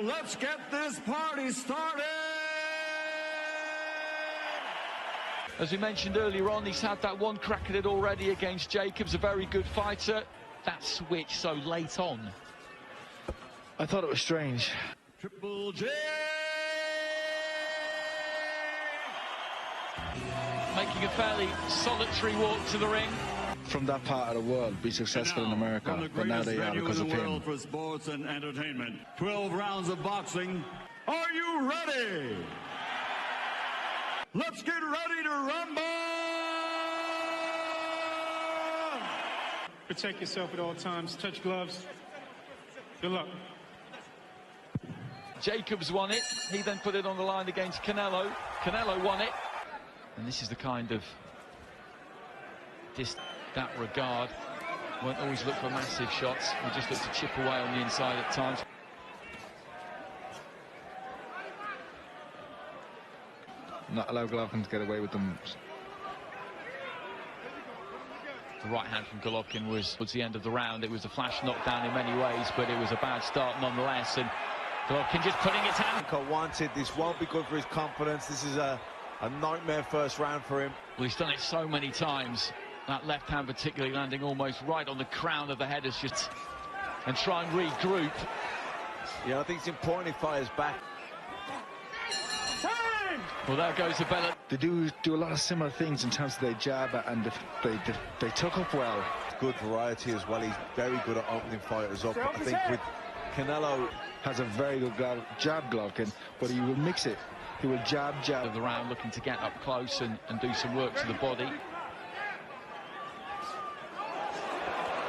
Let's get this party started! As we mentioned earlier on, he's had that one crack at it already against Jacobs, a very good fighter. That switch so late on. I thought it was strange. Triple J! Making a fairly solitary walk to the ring. From that part of the world, be successful in America, but now they are because of him. For sports and entertainment. 12 rounds of boxing. Are you ready? Let's get ready to rumble! Protect yourself at all times. Touch gloves. Good luck. Jacobs won it. He then put it on the line against Canelo. Canelo won it. And this is the kind of that regard. Won't always look for massive shots. We just look to chip away on the inside at times. Not allow Golovkin to get away with them. The right hand from Golovkin was towards the end of the round. It was a flash knockdown in many ways, but it was a bad start nonetheless. And Golovkin just putting his hand. Wanted. This won't be good for his confidence. This is a nightmare first round for him. Well, he's done it so many times. That left hand particularly landing almost right on the crown of the head as just and try and regroup. Yeah, I think it's important he fires back. Well, there goes the bell. They do a lot of similar things in terms of their jab, and they took up well. Good variety as well. He's very good at opening fighters up. I think with Canelo has a very good jab, Golovkin, but he will mix it. He will jab. Of the round, looking to get up close and do some work to the body.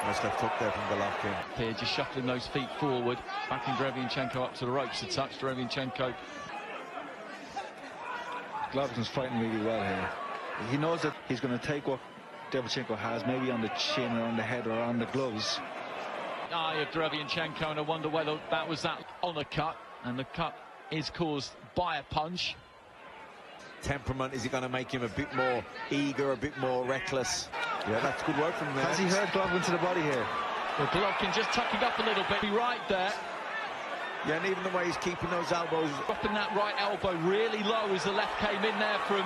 Nice left hook there from Golovkin. Here, just shuffling those feet forward, backing Derevyanchenko up to the ropes to touch. Derevyanchenko. Golovkin's fighting really well here. He knows that he's going to take what Derevyanchenko has, maybe on the chin or on the head or on the gloves. Eye of Derevyanchenko, and I wonder whether that was that on a cut, and the cut is caused by a punch. Temperament, is he going to make him a bit more eager, a bit more reckless? Yeah, that's good work from there. Has he hurt Golovkin to the body here? Well, Golovkin just tucking up a little bit. Be right there. Yeah, and even the way he's keeping those elbows. Dropping that right elbow really low as the left came in there from.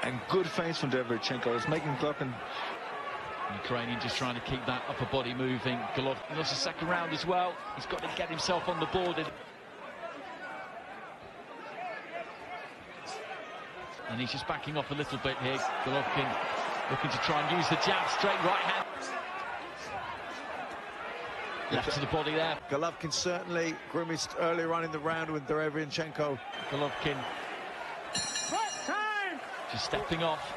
And good feints from Derevyanchenko. It's making Golovkin. Ukrainian just trying to keep that upper body moving. Golovkin lost the second round as well. He's got to get himself on the board. And he's just backing off a little bit here. Golovkin looking to try and use the jab, straight right hand. Left to the body there. Golovkin certainly grimaced earlier on in the round with Derevyanchenko. Golovkin just stepping off.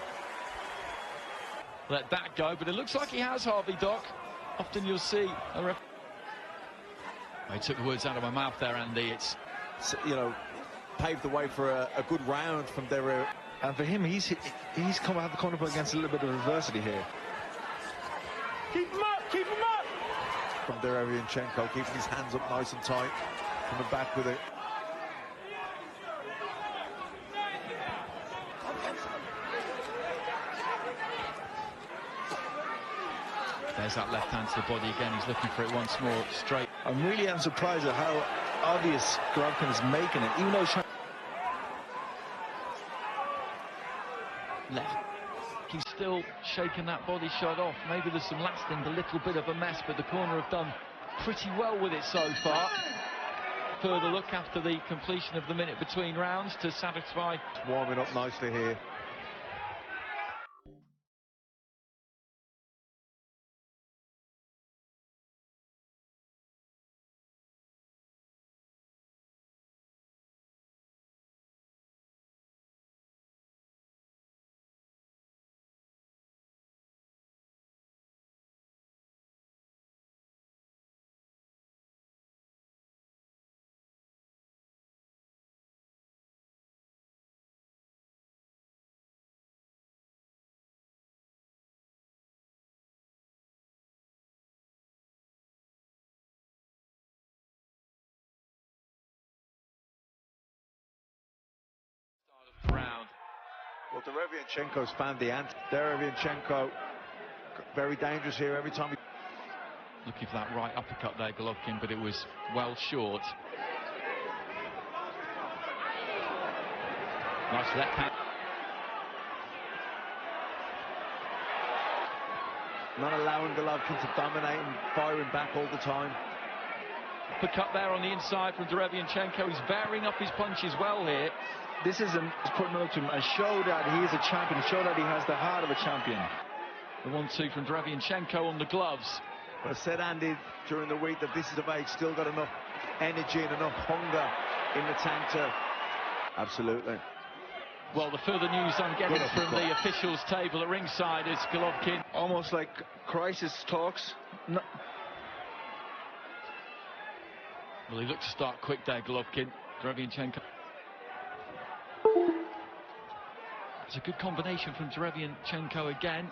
Let that go, but it looks like he has, Harvey, Doc. Often you'll see a ref. I took the words out of my mouth there, Andy. It's, you know, paved the way for a good round from Derevyanchenko. And for him, he's come up against a little bit of adversity here. Keep him up, keep him up! From Derevyanchenko, keeping his hands up nice and tight, coming back with it. There's that left hand to the body again. He's looking for it once more, straight. I really am surprised at how obvious Golovkin is making it, even though he's trying. Left. He's still shaking that body shot off. Maybe there's some lasting, a little bit of a mess, but the corner have done pretty well with it so far. Further look after the completion of the minute between rounds to satisfy. It's warming up nicely here. Round. Well, Derevyanchenko's found the ant. Derevyanchenko, very dangerous here every time he... Looking for that right uppercut there, Golovkin, but it was well short. Nice left hand. Not allowing Golovkin to dominate and firing back all the time. Uppercut there on the inside from Derevyanchenko. He's varying up his punches well here. This is putting it up to him and show that he is a champion, show that he has the heart of a champion. The 1-2 from Derevyanchenko on the gloves. But I said, Andy, during the week that this is of age, still got enough energy and enough hunger in the tank to... Absolutely. Well, the further news I'm getting from the officials' table at ringside is Golovkin. Almost like crisis talks. No. Well, he looked to start quick there, Golovkin. Derevyanchenko. It's a good combination from Derevyanchenko again.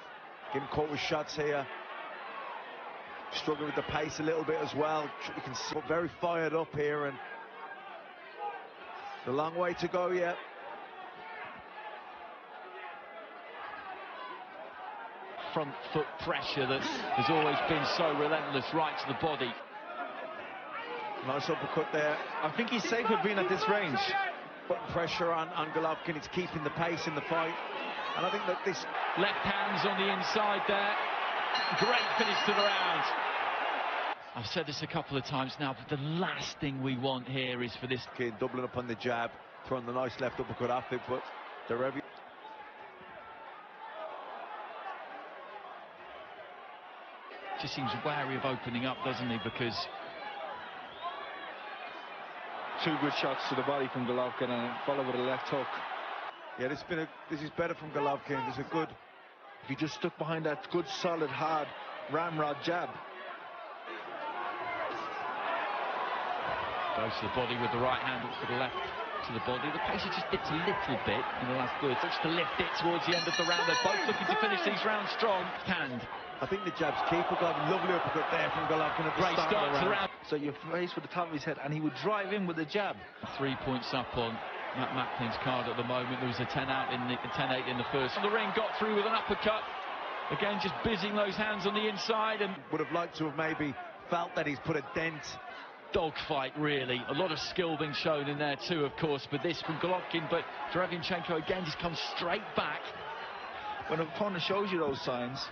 Getting caught with shots here. Struggling with the pace a little bit as well. You can see very fired up here, and the long way to go yet. Front foot pressure that has always been so relentless, right to the body. Nice uppercut there. I think he's safe with being at this range. Putting pressure on Golovkin. It's keeping the pace in the fight. And I think that this... Left hands on the inside there. Great finish to the round. I've said this a couple of times now, but the last thing we want here is for this kid doubling up on the jab, throwing the nice left uppercut off it, but Derevyanchenko... Just seems wary of opening up, doesn't he? Because... Two good shots to the body from Golovkin and followed with a left hook. Yeah, this is better from Golovkin. There's a good... If he just stuck behind that good, solid, hard ramrod jab. Goes to the body with the right hand, up to the left to the body. The pace has just dipped a little bit in the last third. Looks to lift it towards the end of the round. They're both looking to finish these rounds strong. Hand. I think the jab's key for Golovkin. Lovely uppercut there from Golovkin at the Great start of the round. So you're faced with the top of his head, and he would drive in with the jab. 3 points up on Matt Macklin's card at the moment. There was a 10-8 in the first. The ring got through with an uppercut. Again, just busying those hands on the inside, and would have liked to have maybe felt that he's put a dent. Dogfight, really. A lot of skill being shown in there too, of course, but this from Golovkin, but Derevyanchenko again just comes straight back. When an opponent shows you those signs,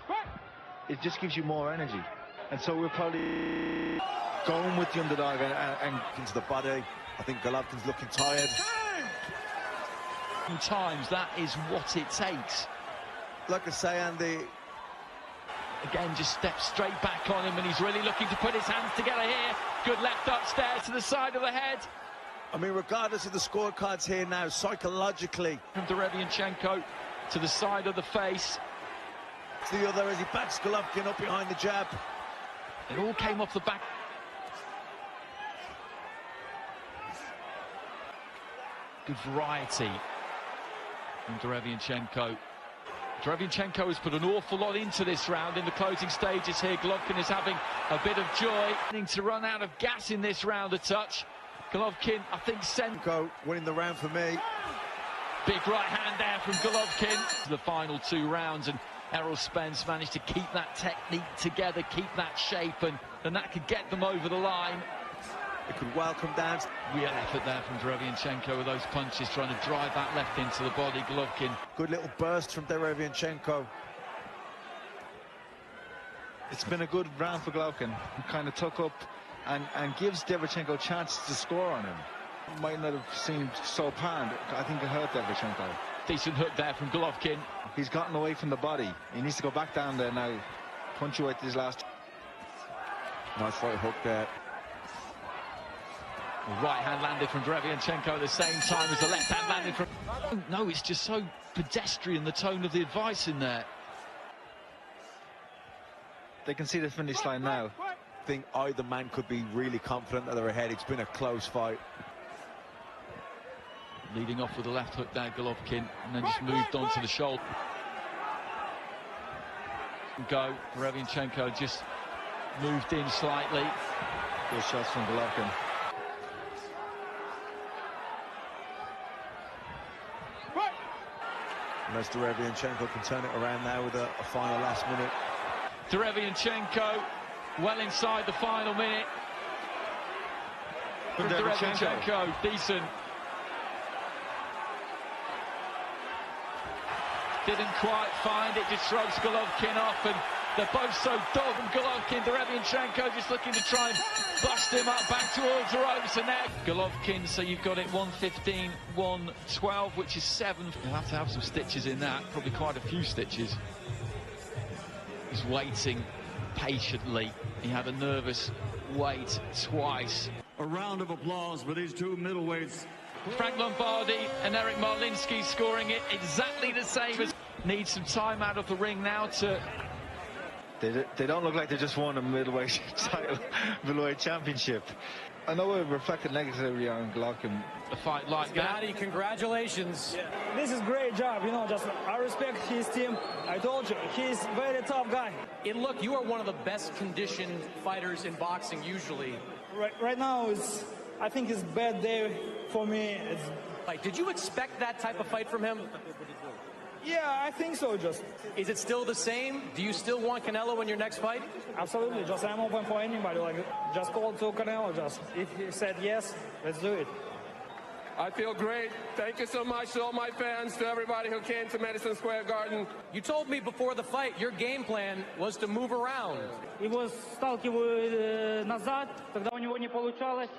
it just gives you more energy. And so we're probably going with the underdog and into the body. I think Golovkin's looking tired. Sometimes that is what it takes. Like I say, Andy, again, just steps straight back on him, and he's really looking to put his hands together here. Good left upstairs to the side of the head. I mean, regardless of the scorecards here now, psychologically. From Derevyanchenko to the side of the face. To the other as he backs Golovkin up behind the jab. It all came off the back. Good variety from Derevyanchenko. Derevyanchenko has put an awful lot into this round in the closing stages here. Golovkin is having a bit of joy. Beginning to run out of gas in this round a touch. Golovkin, I think, Senko winning the round for me. Big right hand there from Golovkin. The final 2 rounds, and Errol Spence managed to keep that technique together, keep that shape, and that could get them over the line. It could well come down. Real effort there from Derevyanchenko with those punches, trying to drive that left into the body. Golovkin. Good little burst from Derevyanchenko. It's been a good round for Golovkin. He kind of took up and gives Derevyanchenko chances to score on him. Might not have seemed so planned. I think it hurt Derevyanchenko. Decent hook there from Golovkin. He's gotten away from the body. He needs to go back down there now. Punctuate his last. Nice right hook there. The right hand landed from Derevyanchenko at the same time as the left hand landed from... No, it's just so pedestrian, the tone of the advice in there. They can see the finish line now. I think either man could be really confident that they're ahead. It's been a close fight. Leading off with the left hook there, Golovkin, and then just moved on to the shoulder. Go, Derevyanchenko just moved in slightly. Good shots from Golovkin. Unless Derevyanchenko can turn it around now with a final last minute. Derevyanchenko well inside the final minute. From Derevyanchenko, decent. Didn't quite find it, just shrugs Golovkin off, and they're both so dogged. And Golovkin, Derevyanchenko just looking to try and bust him up back towards the ropes, and there Golovkin, so you've got it 1:15, 1:12, which is 7. You'll have to have some stitches in that, probably quite a few stitches. He's waiting patiently. He had a nervous wait twice. A round of applause for these two middleweights. Frank Lombardi and Eric Marlinski scoring it exactly the same. As needs some time out of the ring now to... They don't look like they just won a middleweight title, middleweight championship. I know it reflected negatively on Golovkin. A fight like that. Gennady, congratulations. Yeah. This is great job, you know, just I respect his team. I told you, he's a very tough guy. And look, you are one of the best conditioned fighters in boxing usually. Right now, I think it's a bad day for me. Did you expect that type of fight from him? Yeah, I think so, just. Is it still the same? Do you still want Canelo in your next fight? Absolutely, just I'm open for anybody. Like, just call to Canelo, just. If he said yes, let's do it. I feel great. Thank you so much to all my fans, to everybody who came to Madison Square Garden. You told me before the fight your game plan was to move around. Его сталкивают назад, когда у него не получалось.